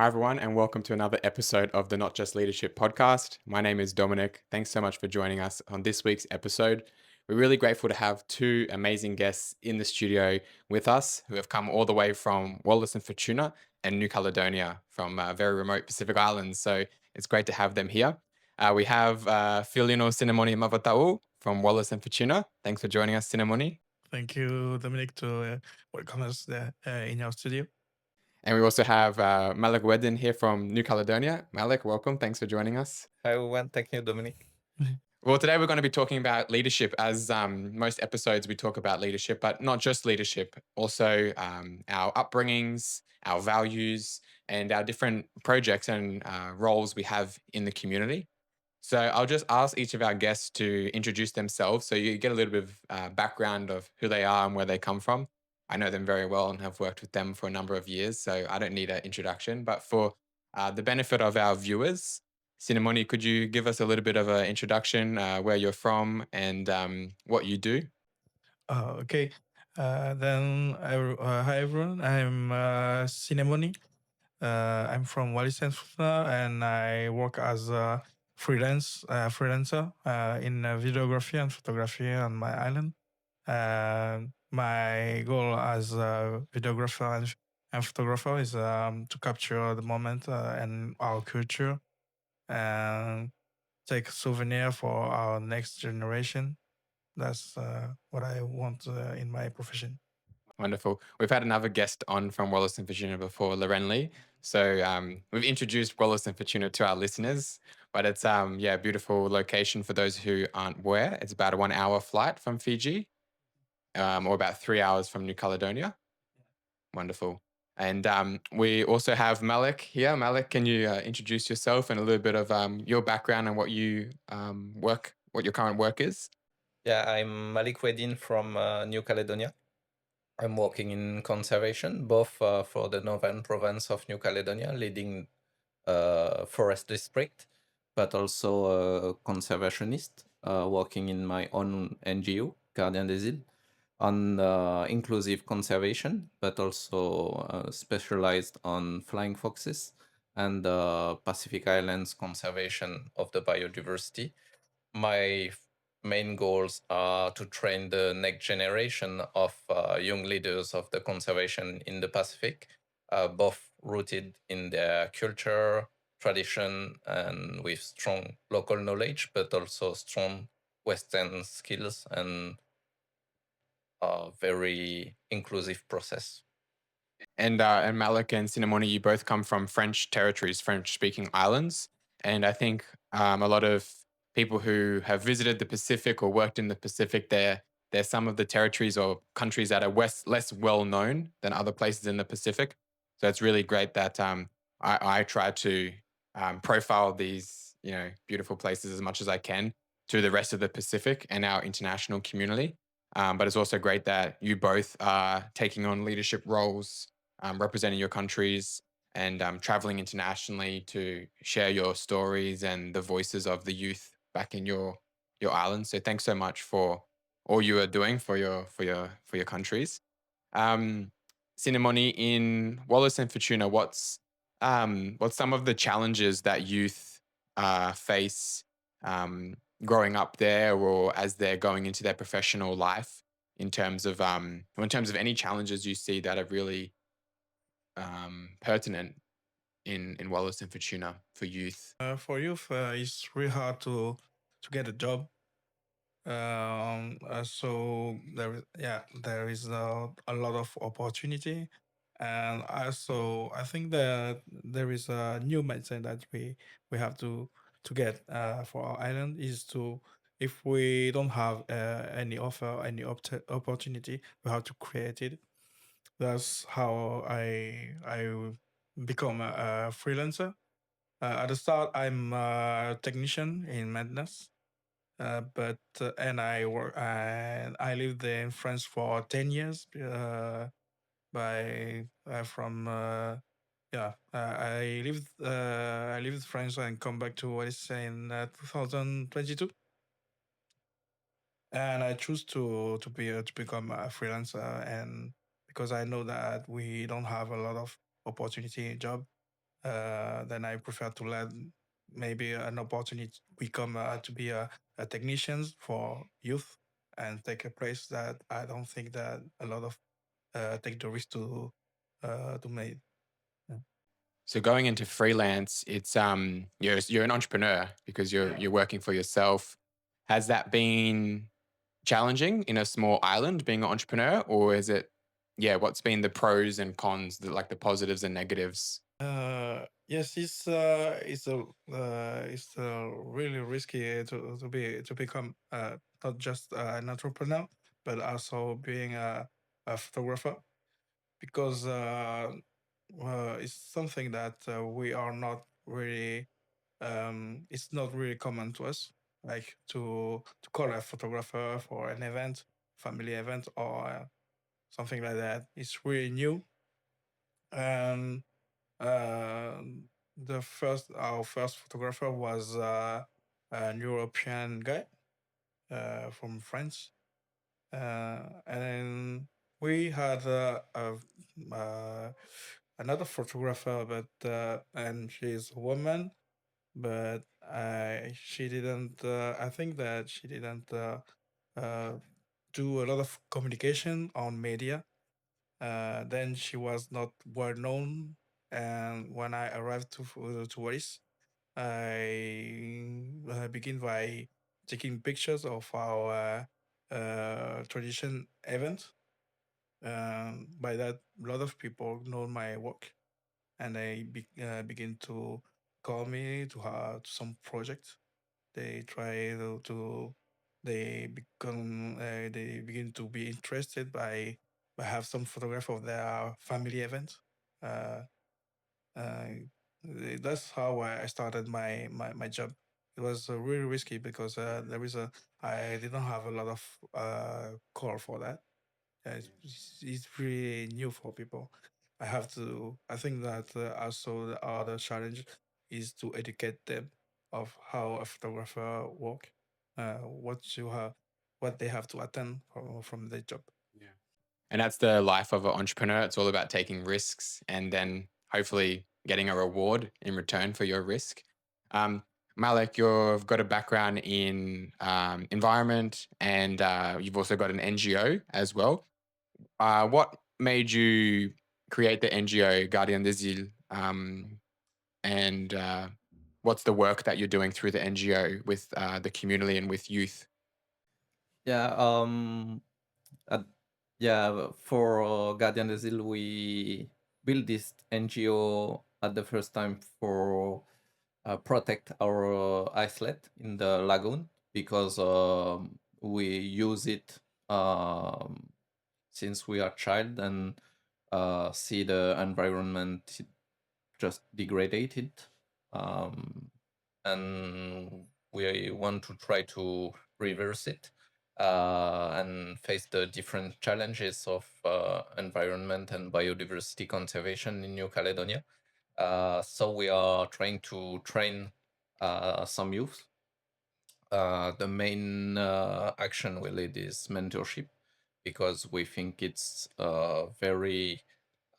everyone, and welcome to another episode of the Not Just Leadership podcast. My name is Dominic. Thanks so much for joining us on this week's episode. We're really grateful to have two amazing guests in the studio with us who have come all the way from Wallis and Futuna and New Caledonia from very remote Pacific Islands. So it's great to have them here. We have Fiolino Sinemoni Mavaetau from Wallis and Futuna. Thanks for joining us, Sinemoni. Thank you, Dominic, to welcome us in your studio. And we also have Malik Oedin here from New Caledonia. Malik, welcome. Thanks for joining us. Hi everyone, thank you, Dominic. Well, today we're going to be talking about leadership. As most episodes, we talk about leadership, but not just leadership, also our upbringings, our values, and our different projects and roles we have in the community. So I'll just ask each of our guests to introduce themselves so you get a little bit of background of who they are and where they come from. I know them very well and have worked with them for a number of years, so I don't need an introduction. But for the benefit of our viewers, Sinemoni, could you give us a little bit of an introduction, where you're from and what you do? Okay. Hi everyone. I'm Sinemoni. I'm from Wallis and Futuna, and I work as a freelancer in videography and photography on my island. My goal as a videographer and photographer is to capture the moment and our culture and take souvenir for our next generation. That's what I want in my profession. Wonderful. We've had another guest on from Wallis and Futuna before, Loren Lee. So we've introduced Wallis and Futuna to our listeners, but it's a beautiful location for those who aren't aware. It's about a 1 hour flight from Fiji, or about 3 hours from New Caledonia. Wonderful. And we also have Malik here. Malik, can you introduce yourself and a little bit of your background and what you what your current work is? Yeah, I'm Malik Oedin from New Caledonia. I'm working in conservation, both for the northern province of New Caledonia, leading forest district, but also a conservationist, working in my own NGO, Gardien des Îles, on inclusive conservation, but also specialized on flying foxes and Pacific Islands conservation of the biodiversity. My main goals are to train the next generation of young leaders of the conservation in the Pacific, both rooted in their culture, tradition, and with strong local knowledge, but also strong Western skills and a very inclusive process. And Malik and Sinemoni, you both come from French territories, French-speaking islands, and I think a lot of people who have visited the Pacific or worked in the Pacific, they're some of the territories or countries that are less well known than other places in the Pacific. So it's really great that I try to profile these beautiful places as much as I can to the rest of the Pacific and our international community. But it's also great that you both are taking on leadership roles, representing your countries and traveling internationally to share your stories and the voices of the youth back in your island. So thanks so much for all you are doing for your countries. Um, Sinemoni, in Wallis and Futuna, what's some of the challenges that youth face growing up there or as they're going into their professional life in terms of any challenges you see that are really pertinent in Wallis and Futuna for youth? For youth, it's really hard to get a job. So there is a lot of opportunity, and also I think that there is a new mindset that we have to get for our island is to, if we don't have any offer, any opportunity, we have to create it. That's how I become a freelancer. At the start, I'm a technician in maintenance, but and I lived in France for 10 years. By from I lived in France and come back to Wallis in 2022, and I choose to become a freelancer, and because I know that we don't have a lot of opportunity in job, then I prefer to let maybe an opportunity become to be a technician for youth and take a place that I don't think that a lot of take the risk to make. Yeah. So going into freelance, it's you're an entrepreneur because you're working for yourself. Has that been challenging in a small island being an entrepreneur, or is it what's been the pros and cons, the positives and negatives? Yes, it's really risky to become not just an entrepreneur, but also being a photographer because it's something that we are not really. It's not really common to us, like to call a photographer for an event, family event, or something like that. It's really new, and uh, our first photographer was an European guy from France, and we had another photographer, but and she's a woman, but she didn't. I think that she didn't uh, do a lot of communication on media. Then she was not well known, and when I arrived to Wallis, I begin by taking pictures of our tradition event. By that, a lot of people know my work, and begin to call me to have some projects. They try to they begin to be interested by have some photograph of their family event. Uh, uh, that's how I started my job. It was really risky because I didn't have a lot of call for that. Yeah, it's pretty new for people. I think that also the other challenge is to educate them of how a photographer work, what they have to attend from their job. Yeah. And that's the life of an entrepreneur. It's all about taking risks and then hopefully getting a reward in return for your risk. Um, Malik, you've got a background in environment, and you've also got an NGO as well. What made you create the NGO Gardien des Îles? And what's the work that you're doing through the NGO with the community and with youth? Yeah, at, yeah. For Guardian des Îles, we built this NGO at the first time for protect our islet in the lagoon because we use it since we are child and see the environment just degraded, and we want to try to reverse it and face the different challenges of environment and biodiversity conservation in New Caledonia. So we are trying to train some youth. The main action we lead is mentorship because we think it's very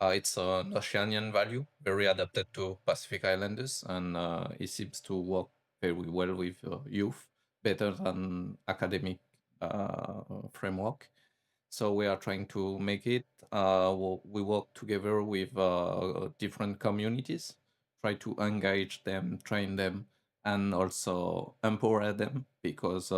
it's an Oceanian value, very adapted to Pacific Islanders, and it seems to work very well with youth, better than academic framework. So we are trying to make it. We work together with different communities, try to engage them, train them, and also empower them because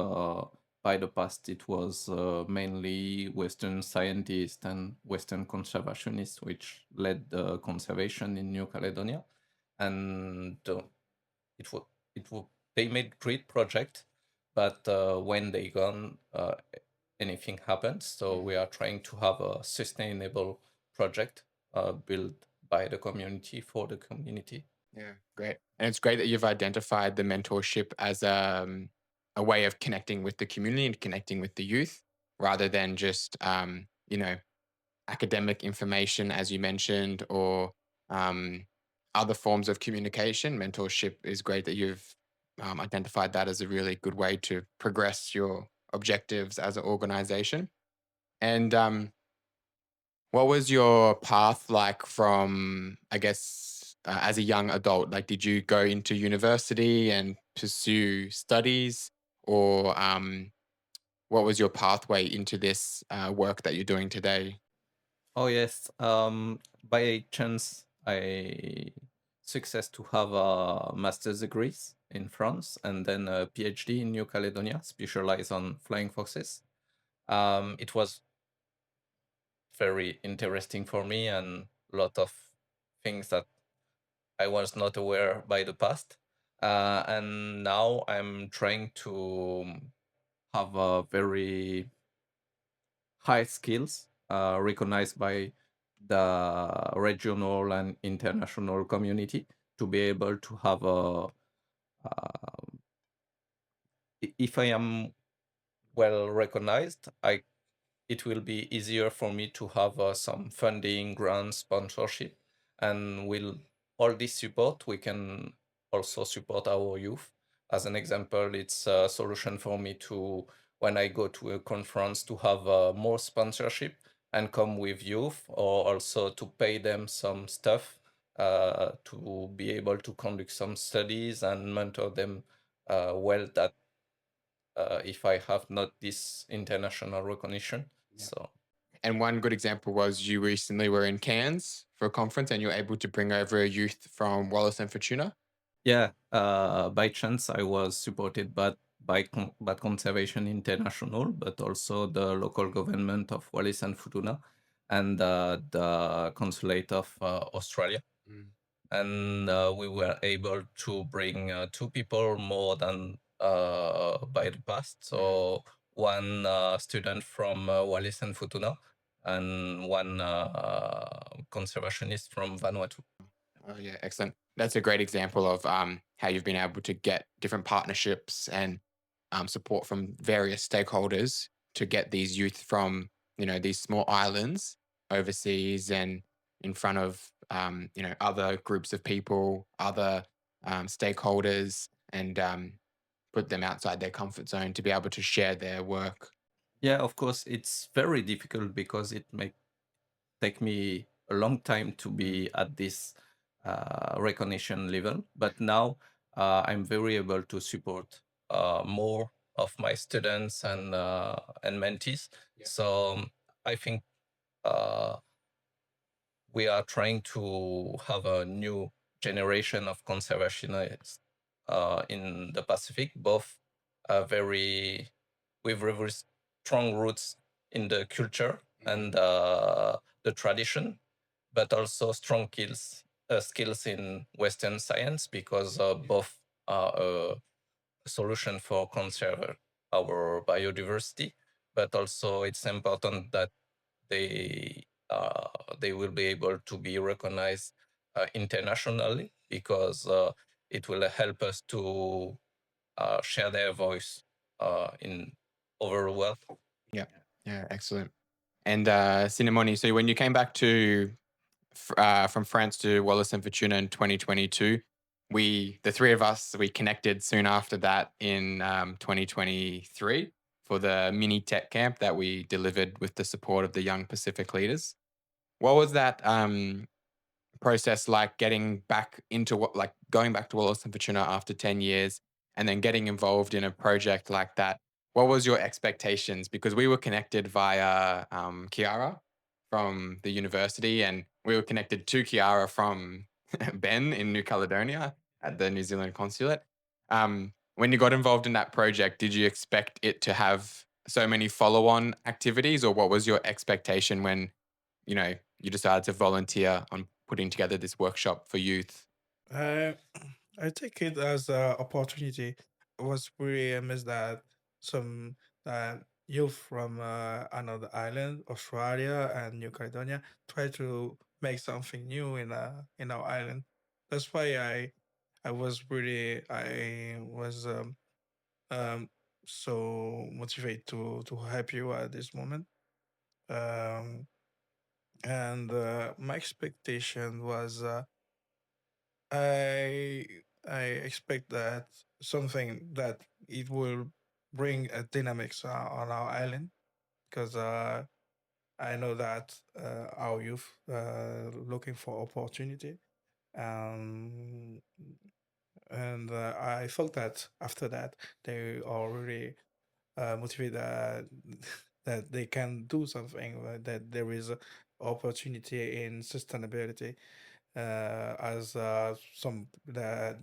by the past it was mainly Western scientists and Western conservationists which led the conservation in New Caledonia, and it was they made great project, but when they gone, anything happens. So we are trying to have a sustainable project built by the community for the community. Yeah, great. And it's great that you've identified the mentorship as a way of connecting with the community and connecting with the youth rather than just, academic information, as you mentioned, or um, other forms of communication. Mentorship is great that you've identified that as a really good way to progress your objectives as an organization. And what was your path like from, I guess, as a young adult? Like, did you go into university and pursue studies, or what was your pathway into this work that you're doing today? Oh yes. By chance, I success to have a master's degrees in France and then a PhD in New Caledonia, specialized on flying foxes. It was very interesting for me and a lot of things that I was not aware by the past. And now I'm trying to have a very high skills recognized by the regional and international community to be able to have if I am well recognized, it will be easier for me to have some funding, grants, sponsorship, and will all this support, we can also support our youth. As an example, it's a solution for me to, when I go to a conference, to have more sponsorship and come with youth, or also to pay them some stuff to be able to conduct some studies and mentor them well, that if I have not this international recognition. Yeah. So And one good example was you recently were in Cairns for a conference and you were able to bring over a youth from Wallis and Futuna. yeah, by chance I was supported by Conservation International, but also the local government of Wallis and Futuna and the consulate of Australia. Mm. And we were able to bring two people more than by the past. So one student from Wallis and Futuna and one conservationist from Vanuatu. Oh yeah, excellent. That's a great example of how you've been able to get different partnerships and support from various stakeholders to get these youth from these small islands overseas and in front of other groups of people, other stakeholders, and put them outside their comfort zone to be able to share their work. Yeah, of course, it's very difficult because it may take me a long time to be at this recognition level. But now I'm very able to support more of my students and mentees. Yeah. So I think uh, we are trying to have a new generation of conservationists in the Pacific, both very with very strong roots in the culture and the tradition, but also strong skills in Western science, because both are a solution for conserve our biodiversity, but also it's important that they they will be able to be recognized internationally, because it will help us to share their voice in over the world. Yeah. Yeah. Excellent. And Sinemoni, so when you came back from France to Wallis and Futuna in 2022, the three of us, we connected soon after that in 2023 for the mini tech camp that we delivered with the support of the Young Pacific Leaders. What was that process like, getting back into going back to Wallis and Futuna after 10 years and then getting involved in a project like that? What was your expectations? Because we were connected via Kiara from the university, and we were connected to Kiara from Ben in New Caledonia at the New Zealand consulate. When you got involved in that project, did you expect it to have so many follow-on activities, or what was your expectation when you decided to volunteer on putting together this workshop for youth? I I take it as an opportunity. I was really amazed that some youth from another island, Australia and New Caledonia, try to make something new in our island. That's why I was um, so motivated to help you at this moment. Um, and my expectation was I I expect that something that it will bring a dynamics on our island, because I know that our youth looking for opportunity, Um, and I felt that after that they are really motivated that they can do something, that there is a opportunity in sustainability, as some that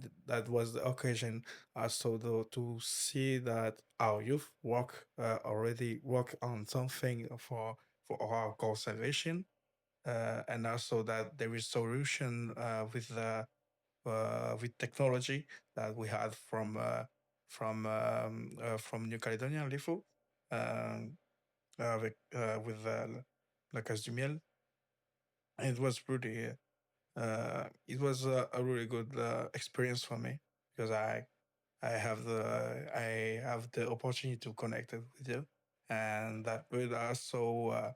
was the occasion also to see that our youth work already work on something for our conservation, and also that there is solution with technology that we had from New Caledonia and Lifu, um, with La Casse du Miel. It was pretty. It was a really good experience for me because I have the opportunity to connect it with you, and that will also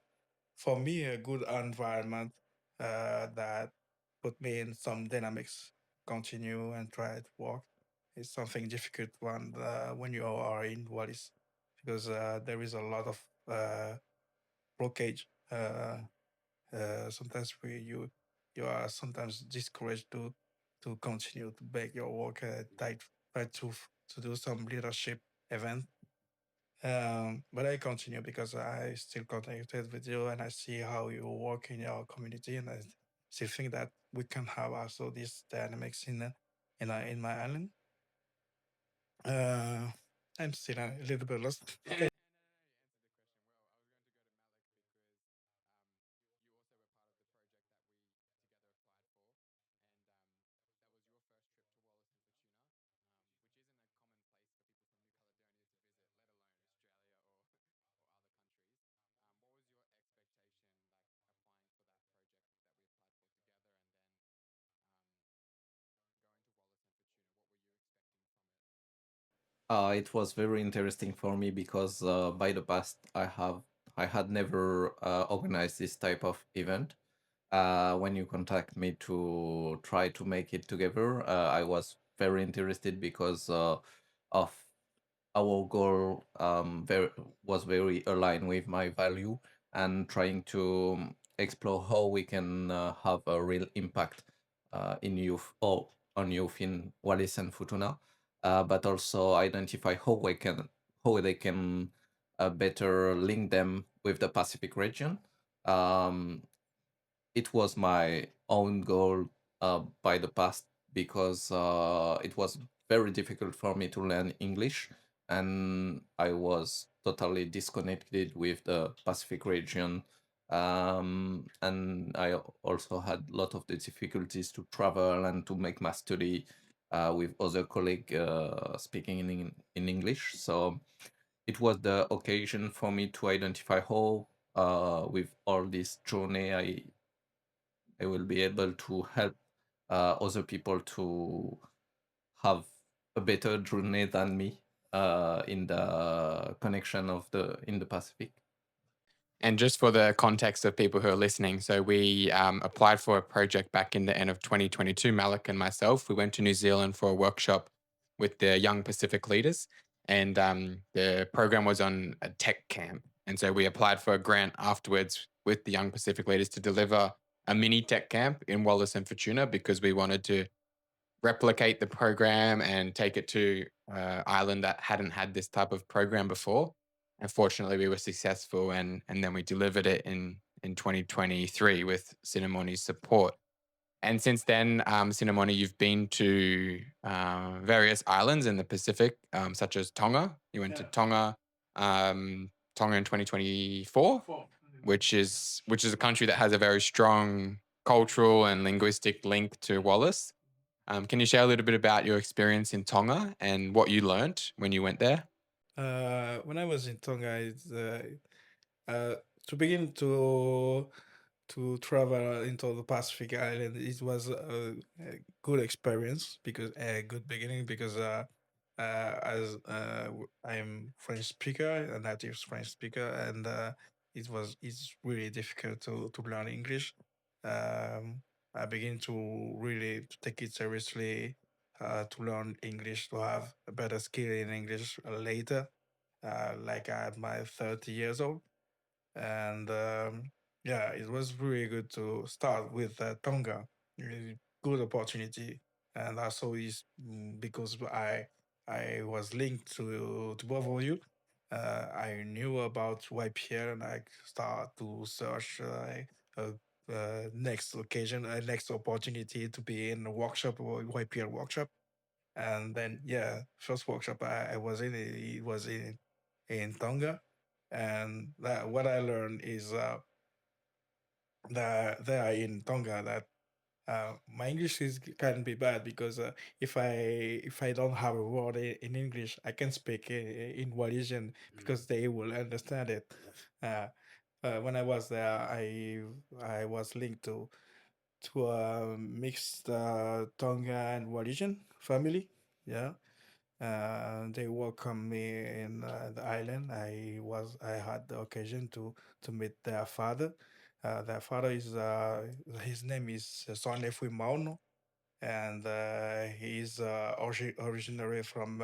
for me a good environment that put me in some dynamics, continue and try to work. It's something difficult when you are in Wallis because there is a lot of blockage. Sometimes you are sometimes discouraged to continue to make your work, try to do some leadership event, but I continue because I still connected with you and I see how you work in your community, and I still think that we can have also these dynamics in my island. Uh, I'm still a little bit lost. Okay. It was very interesting for me because by the past I had never organized this type of event. When you contact me to try to make it together, I was very interested because of our goal was very aligned with my value and trying to explore how we can have a real impact in youth or on youth in Wallis and Futuna, but also identify how they can better link them with the Pacific region. Um, it was my own goal by the past because it was very difficult for me to learn English, and I was totally disconnected with the Pacific region. And I also had a lot of the difficulties to travel and to make my study with other colleagues speaking in English. So it was the occasion for me to identify how, with all this journey, I will be able to help other people to have a better journey than me in the connection of the in the Pacific. And just for the context of people who are listening, so we applied for a project back in the end of 2022. Malik and myself, we went to New Zealand for a workshop with the young Pacific leaders, and the program was on a tech camp. And so we applied for a grant afterwards with the young Pacific leaders to deliver a mini tech camp in Wallis and Futuna because we wanted to replicate the program and take it to island that hadn't had this type of program before. And fortunately, we were successful, and then we delivered it in 2023 with Sinemoni's support. And since then, Sinemoni, you've been to various islands in the Pacific, such as Tonga. You went to Tonga, Tonga in 2024, which is a country that has a very strong cultural and linguistic link to Wallis. Can you share a little bit about your experience in Tonga and what you learned when you went there? When I was in Tonga, uh, to begin to travel into the Pacific Island, it was a good experience because a good beginning because as I'm French speaker, a native French speaker, and it's really difficult to learn English. Um, I begin to really to take it seriously, to learn English, to have a better skill in English later, like at my 30 years old. And yeah, it was really good to start with Tonga. good opportunity, and also is because I was linked to both of you. I knew about YPL and I start to search next occasion, next opportunity to be in a workshop or YPL workshop. And then yeah, first workshop I was in it was in Tonga, and that what I learned is that there in Tonga that my English is can be bad because if I don't have a word in English, I can speak in Walisian because they will understand it. Uh, when I was there, I was linked to a mixed Tonga and Walisian family. Yeah, they welcomed me in the island. I had the occasion to meet their father. Their father is his name is Sonefui Mauno, and he's originally from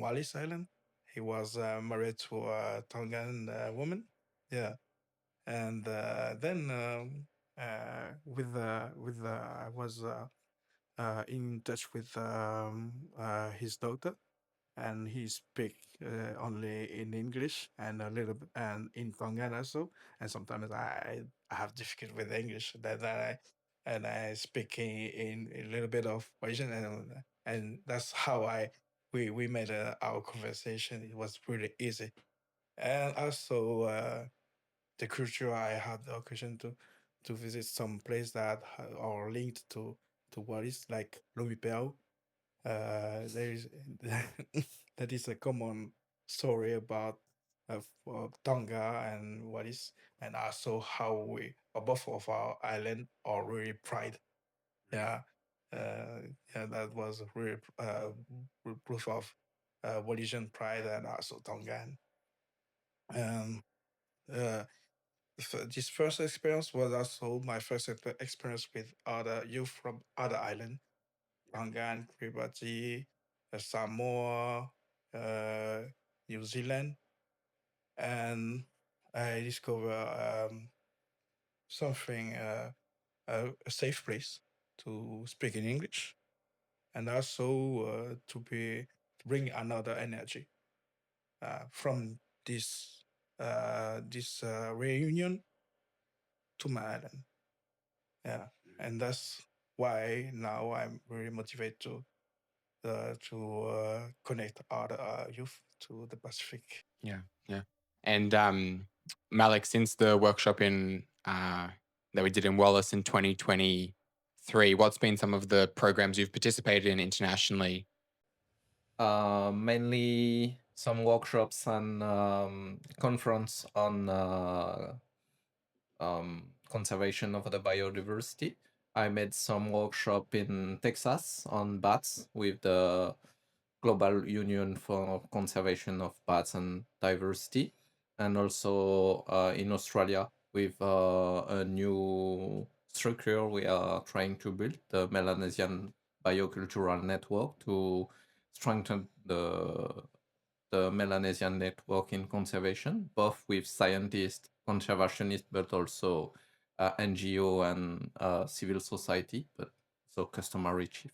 Wallis Island. He was married to a Tongan woman. Yeah, and then I was in touch with his daughter, and he speak only in English and a little bit and in Tongan also. And sometimes I have difficulty with English that I speak in a little bit of Asian, and that's how we made our conversation. It was pretty easy, and also the culture. I had the occasion to visit some place that are linked to what is like Lumipeo. There is that is a common story about Tonga and what is, and also how we both of our island are really pride. Yeah, yeah, that was really proof of Walisian pride and also Tongan. Um, uh, this first experience was also my first experience with other youth from other island, Tongan, Kiribati, Samoa, uh, New Zealand, and I discovered something, a safe place to speak in English, and also to bring another energy from this reunion to my island. Yeah, and that's why now I'm very motivated to connect other youth to the Pacific. Yeah, yeah. And Malik, since the workshop in that we did in Wallace in 2023, what's been some of the programs you've participated in internationally? Mainly some workshops and conference on conservation of the biodiversity. I made some workshop in Texas on bats with the Global Union for Conservation of Bats and Diversity, and also in Australia with a new structure we are trying to build, the Melanesian Biocultural Network, to strengthen the Melanesian network in conservation, both with scientists, conservationists, but also NGO and civil society, but so customary chief.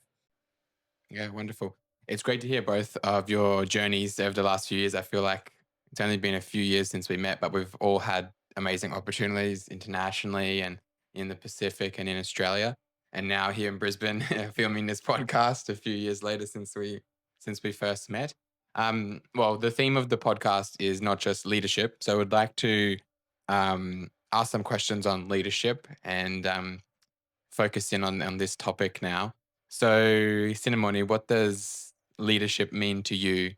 Yeah, wonderful. It's great to hear both of your journeys over the last few years. I feel like it's only been a few years since we met, but we've all had amazing opportunities internationally and in the Pacific and in Australia. And now here in Brisbane, filming this podcast a few years later since we first met. Well, the theme of the podcast is not just leadership. So I would like to ask some questions on leadership and focus in on this topic now. So, Sinemoni, what does leadership mean to you,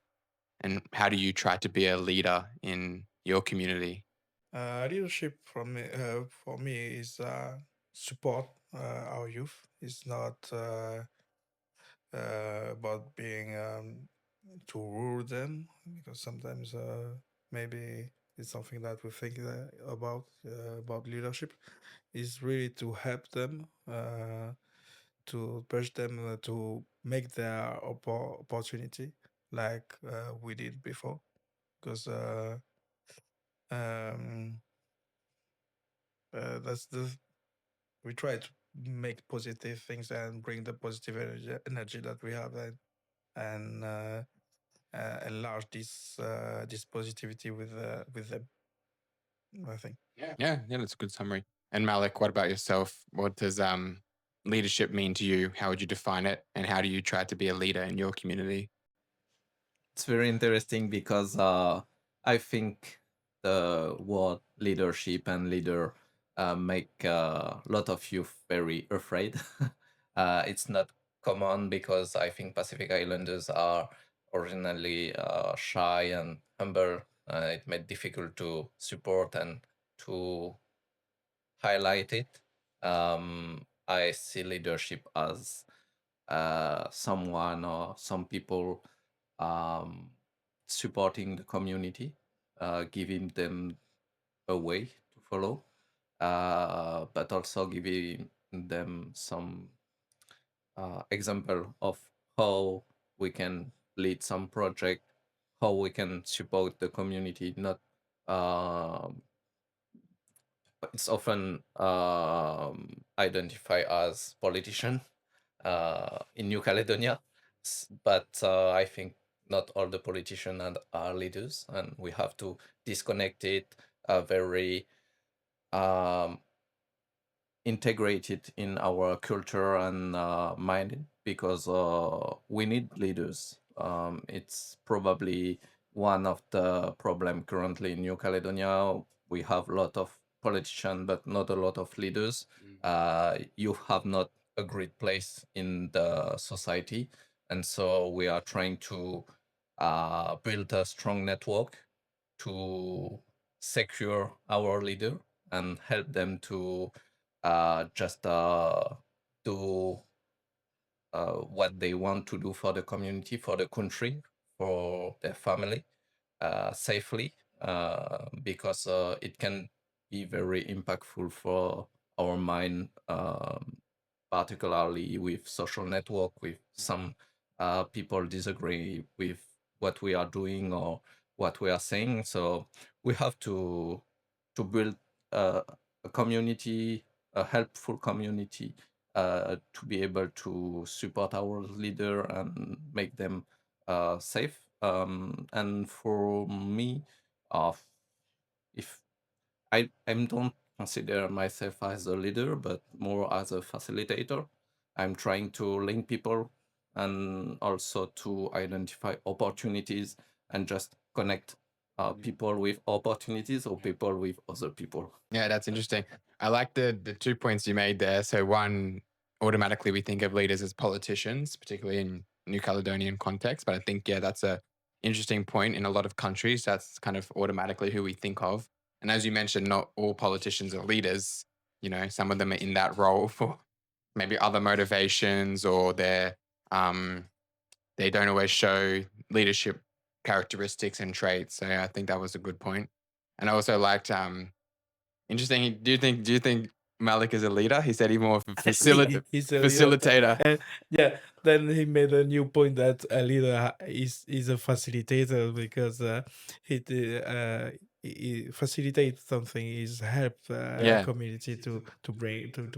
and how do you try to be a leader in your community? Leadership for me is support our youth. It's not about being to rule them, because sometimes maybe it's something that we think about leadership. Is really to help them, to push them to make their opportunity like we did before, because um, that's the we try make positive things and bring the positive energy that we have, and enlarge this positivity with them. I think. Yeah, that's a good summary. And Malik, what about yourself? What does leadership mean to you? How would you define it? And how do you try to be a leader in your community? It's very interesting because I think the word leadership and leader make a lot of youth very afraid. It's not common because I think Pacific Islanders are originally shy and humble. It made difficult to support and to highlight it. I see leadership as someone or some people um, supporting the community, giving them a way to follow, but also giving them some example of how we can lead some project, how we can support the community. Not it's often identified as politician in New Caledonia, but I think not all the politicians are leaders, and we have to disconnect it very um, integrated in our culture and mind, because we need leaders. It's probably one of the problem currently in New Caledonia. We have a lot of politicians, but not a lot of leaders. You have not a great place in the society, and so we are trying to build a strong network to secure our leader and help them to just do what they want to do for the community, for the country, for their family safely, because it can be very impactful for our mind, particularly with social network, with some people disagree with what we are doing or what we are saying. So we have to build a community, a helpful community, to be able to support our leader and make them safe. And for me, if I don't consider myself as a leader, but more as a facilitator. I'm trying to link people and also to identify opportunities and just connect people with opportunities or people with other people. Yeah, that's interesting. I like the 2 points you made there. So one, automatically we think of leaders as politicians, particularly in New Caledonian context. But I think, yeah, that's a interesting point. In a lot of countries, that's kind of automatically who we think of. And as you mentioned, not all politicians are leaders. Some of them are in that role for maybe other motivations, or they don't always show leadership characteristics and traits. So yeah, I think that was a good point. And I also liked interesting. Do you think Malik is a leader? He said he's more of a He's a leader, facilitator. and yeah, then he made a new point that a leader is a facilitator, because he facilitates something, is help Yeah. community to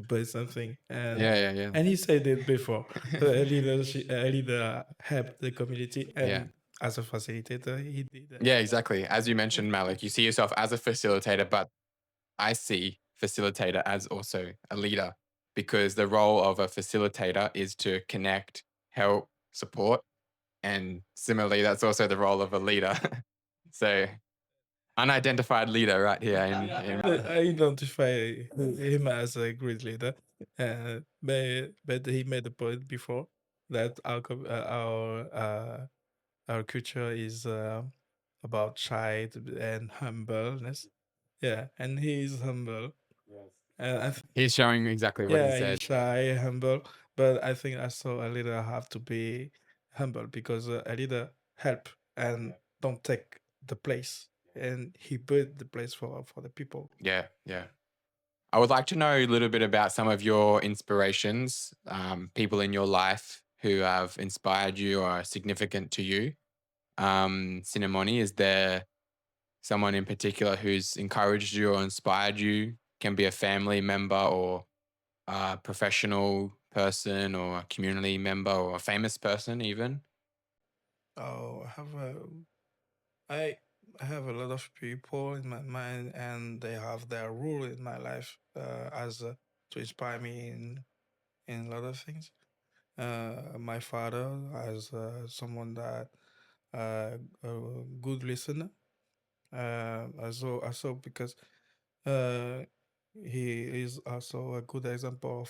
build something, Yeah. and he said it before. A leader helped the community, and Yeah. as a facilitator, he did that. Yeah, exactly. As you mentioned, Malik, you see yourself as a facilitator, but I see facilitator as also a leader, because the role of a facilitator is to connect, help, support. And similarly, that's also the role of a leader. So unidentified leader right here. I identify him as a great leader, but he made the point before that our culture is about shy and humbleness. Yeah, and he is humble. And He's showing exactly what he yeah, said. he's shy, humble, but I think also a leader have to be humble, because a leader help and don't take the place, and he built the place for the people. Yeah. I would like to know a little bit about some of your inspirations, people in your life who have inspired you or are significant to you. Sinemoni, is there someone in particular who's encouraged you or inspired you? Can be a family member or a professional person or a community member or a famous person even? Oh, I have a lot of people in my mind, and they have their role in my life as to inspire me in a lot of things. My father as someone that a good listener. Also because uh, he is also a good example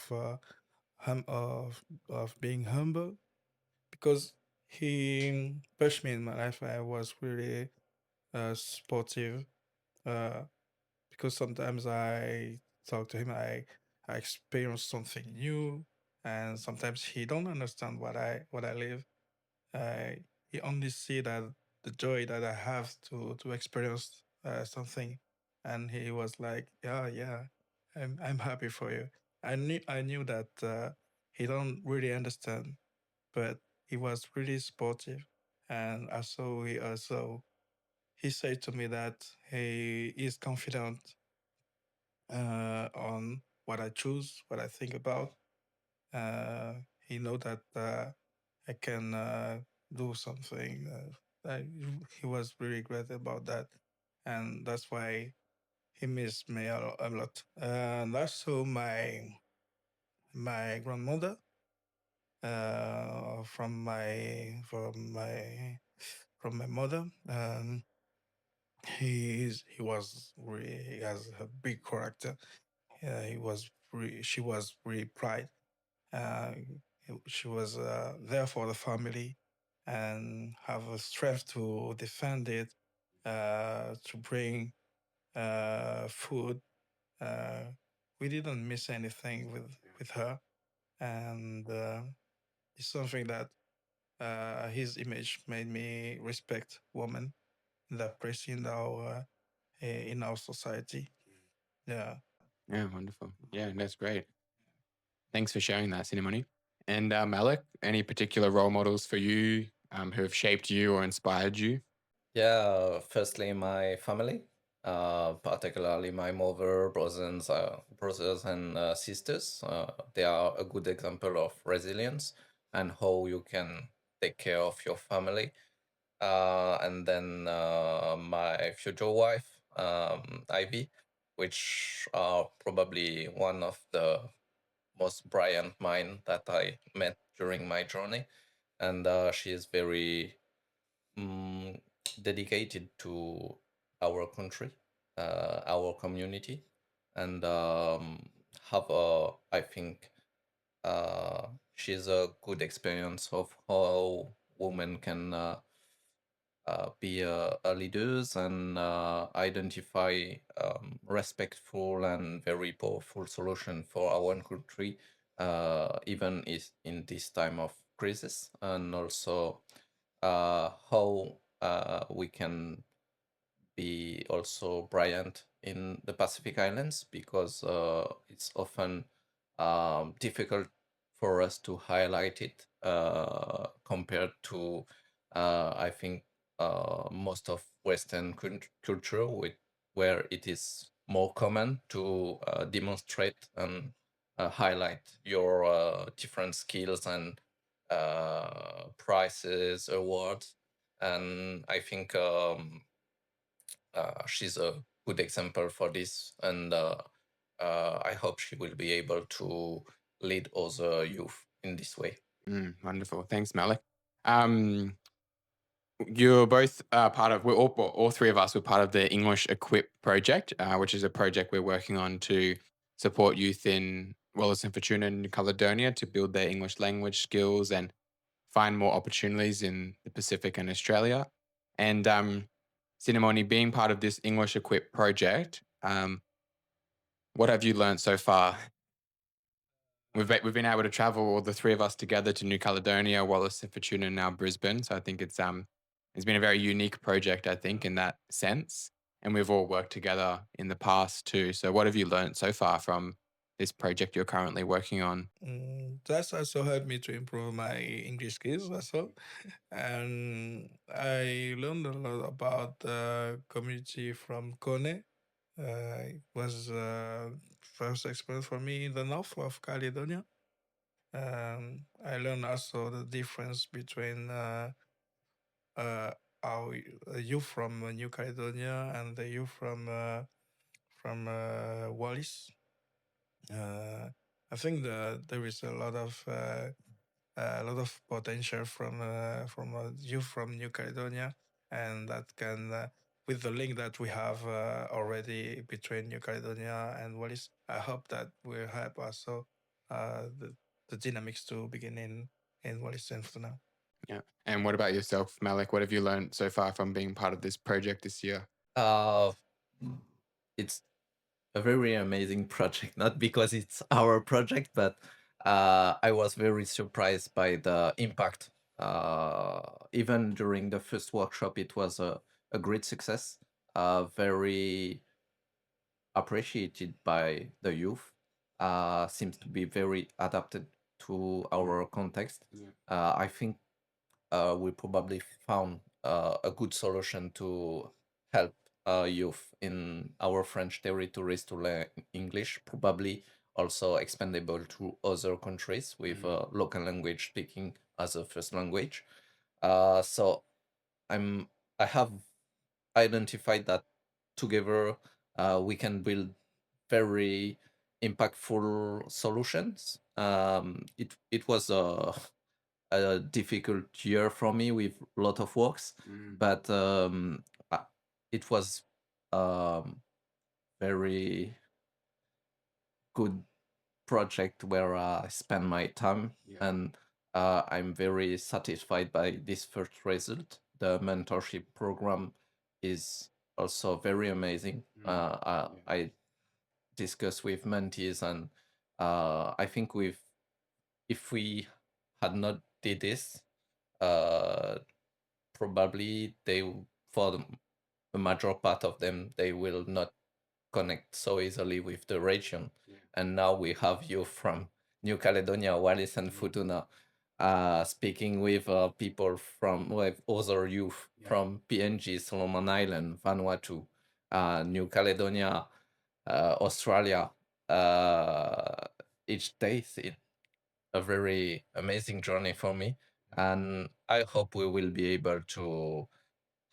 of of being humble because he pushed me in my life. I was really sportive uh, because sometimes I talk to him, I experience something new, and sometimes he don't understand what I live. Uh, he only see that the joy that I have to experience something, and he was like, "Yeah, yeah, I'm happy for you." I knew that he don't really understand, but he was really supportive, and he said to me that he is confident on what I choose, what I think about. Uh, he know that I can do something. He was really great about that, and that's why he missed me a lot. And also my grandmother from my mother. He has a big character. She was really pride. Uh, she was there for the family and have a strength to defend it, to bring food. Uh, we didn't miss anything with her, and it's something that his image made me respect women that place in our society. Yeah. Yeah, wonderful. Yeah, that's great. Thanks for sharing that, Cinemoni. And Malik, any particular role models for you who have shaped you or inspired you? Yeah, firstly, my family, particularly my mother, brothers and sisters. They are a good example of resilience and how you can take care of your family. And then my future wife, Ivy, which are probably one of the most brilliant mind that I met during my journey. And she is very mm, dedicated to our country, our community, and have a, I think, she's a good experience of how women can be leaders and identify respectful and very powerful solution for our own country, even is in this time of crisis, and also how we can be also brilliant in the Pacific Islands because it's often difficult for us to highlight it compared to, I think, most of Western culture, where it is more common to demonstrate and highlight your different skills and prizes, awards. And I think she's a good example for this, and I hope she will be able to lead other youth in this way. Wonderful. Thanks, Malik. Um, you're both part of, all three of us were part of the EnglishEquip project, which is a project we're working on to support youth in Wallis and Futuna and New Caledonia to build their English language skills and find more opportunities in the Pacific and Australia. And Cinemoni, being part of this EnglishEquip project, what have you learned so far? We've been able to travel all the three of us together to New Caledonia, Wallis and Futuna, and now Brisbane. So I think it's been a very unique project. I think in that sense, and we've all worked together in the past too. So what have you learned so far from this project you're currently working on? That's also helped me to improve my English skills also. And I learned a lot about the community from Kone. It was first experience for me in the north of Caledonia. I learned also the difference between our youth from New Caledonia and the youth from Wallis. I think there is a lot of potential from youth from New Caledonia, and that can with the link that we have already between New Caledonia and Wallis. I hope that will help also the dynamics to begin in Wallis and Futuna. Yeah. And what about yourself, Malik? What have you learned so far from being part of this project this year? It's a very amazing project, not because it's our project, but I was very surprised by the impact. Even during the first workshop, it was a great success, very appreciated by the youth, seems to be very adapted to our context. I think we probably found a good solution to help youth in our French territories to learn English, probably also expandable to other countries with local language speaking as a first language. So I have identified that together we can build very impactful solutions. It was a difficult year for me with a lot of works, but it was very good project where I spend my time, and I'm very satisfied by this first result. The mentorship program is also very amazing. I discuss with mentees, and I think if we had not did this, probably for the major part of them, they will not connect so easily with the region. And now we have you from New Caledonia, Wallis and Futuna, speaking with people from with other youth from PNG, Solomon Island, Vanuatu, New Caledonia, Australia. Each day is a very amazing journey for me, and I hope we will be able to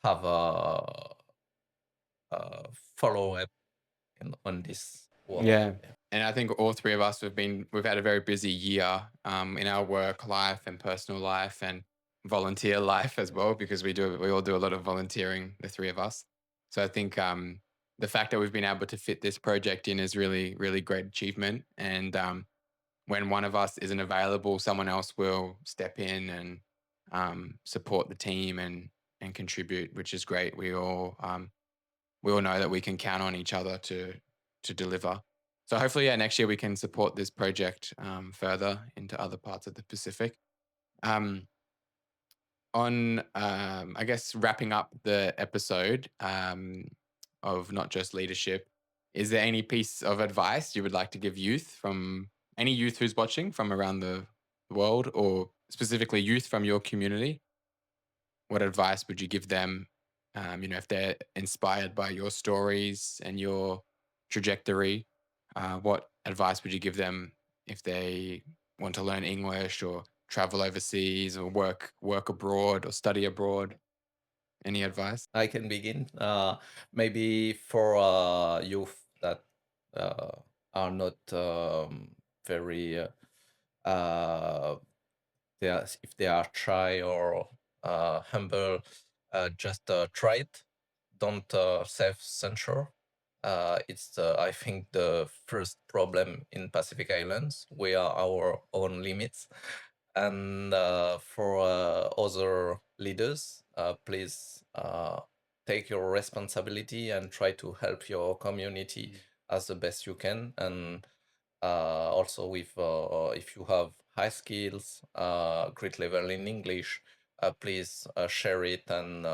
have a follow up on this work. Yeah. And I think all three of us we've had a very busy year in our work life and personal life and volunteer life as well, because we all do a lot of volunteering, the three of us. So I think the fact that we've been able to fit this project in is really, really great achievement. And when one of us isn't available, someone else will step in and support the team and contribute, which is great. We all know that we can count on each other to deliver. So hopefully, next year we can support this project further into other parts of the Pacific. I guess, wrapping up the episode of Not Just Leadership, is there any piece of advice you would like to give youth, from any youth who's watching from around the world, or specifically youth from your community? What advice would you give them? If they're inspired by your stories and your trajectory, what advice would you give them if they want to learn English or travel overseas or work abroad or study abroad? Any advice? I can begin. Maybe for youth that are not very if they are shy or humble, just try it. Don't self-censure. It's I think the first problem in Pacific Islands. We are our own limits, and for other leaders, please take your responsibility and try to help your community as the best you can. And also, with if you have high skills, great level in English, please share it and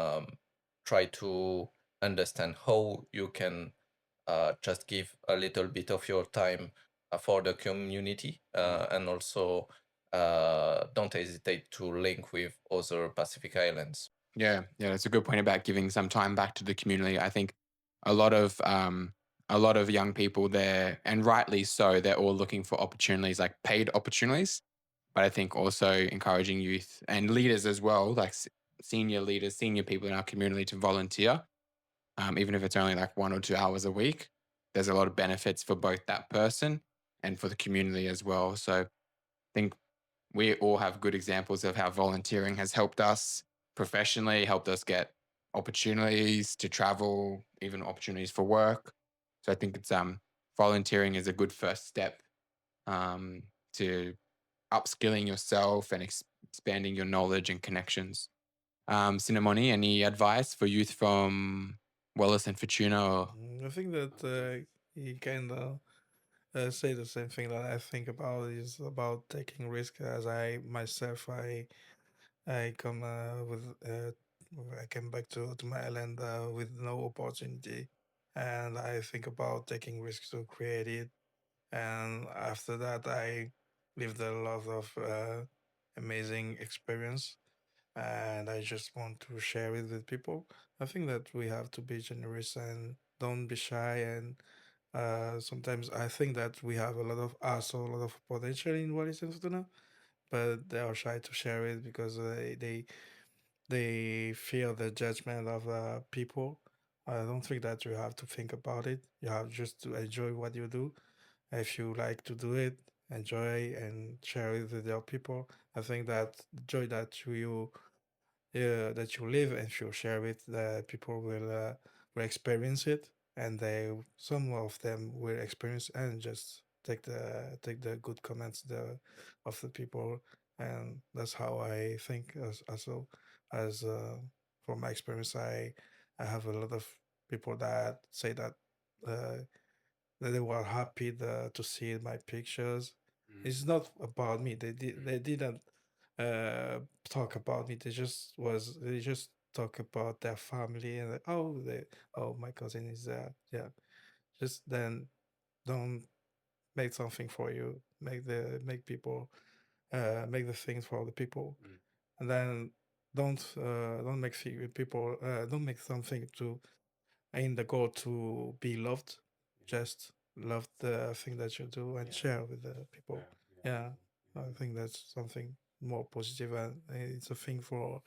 try to understand how you can just give a little bit of your time for the community, and also don't hesitate to link with other Pacific Islands. Yeah, that's a good point about giving some time back to the community. I think a lot of a lot of young people there, and rightly so, they're all looking for opportunities, like paid opportunities. But I think also encouraging youth and leaders as well, like senior leaders, senior people in our community to volunteer, even if it's only like 1 or 2 hours a week. There's a lot of benefits for both that person and for the community as well. So I think we all have good examples of how volunteering has helped us professionally, helped us get opportunities to travel, even opportunities for work. So I think it's volunteering is a good first step to upskilling yourself and expanding your knowledge and connections. Sinemoni, any advice for youth from Wallis and Futuna? Or, I think that he kind of say the same thing that I think about is about taking risk. As I myself, I come with I came back to my island with no opportunity, and I think about taking risks to create it. And after that, I lived a lot of amazing experience, and I just want to share it with people. I think that we have to be generous and don't be shy. And sometimes I think that we have a lot of also a lot of potential in Wallis and Futuna, but they are shy to share it because they fear the judgment of people. I don't think that you have to think about it. You have just to enjoy what you do. If you like to do it, enjoy and share it with other people. I think that the joy that you live and you share it, the people will experience it, and they some of them will experience and just take the good comments of the people, and that's how I think. As also as from my experience, I have a lot of people that say uh, that they were happy to see my pictures. It's not about me. They didn't talk about me. They just talk about their family and oh my cousin is there. Yeah. Just then don't make something for you. Make people make the things for the people. And then don't make people don't make something to in the goal to be loved. Just love the thing that you do and share with the people. Yeah, I think that's something more positive, and it's a thing for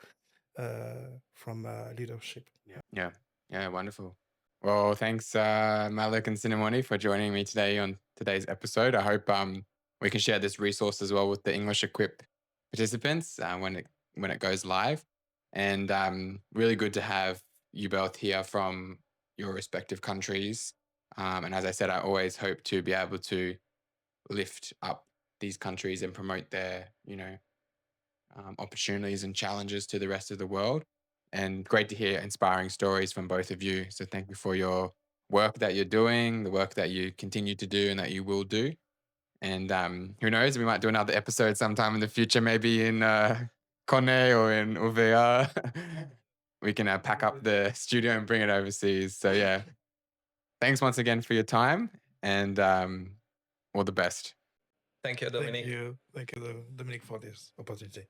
from leadership. yeah, yeah, wonderful. Well, thanks, Malik and Sinemoni, for joining me today on today's episode. I hope we can share this resource as well with the EnglishEquip participants when it goes live. And really good to have you both here from your respective countries. And as I said, I always hope to be able to lift up these countries and promote their, opportunities and challenges to the rest of the world. And great to hear inspiring stories from both of you. So thank you for your work that you're doing, the work that you continue to do and that you will do. And who knows, we might do another episode sometime in the future, maybe in Kone or in Uvea. We can pack up the studio and bring it overseas. So yeah, thanks once again for your time, and all the best. Thank you, Dominic. Thank you, Dominic, for this opportunity.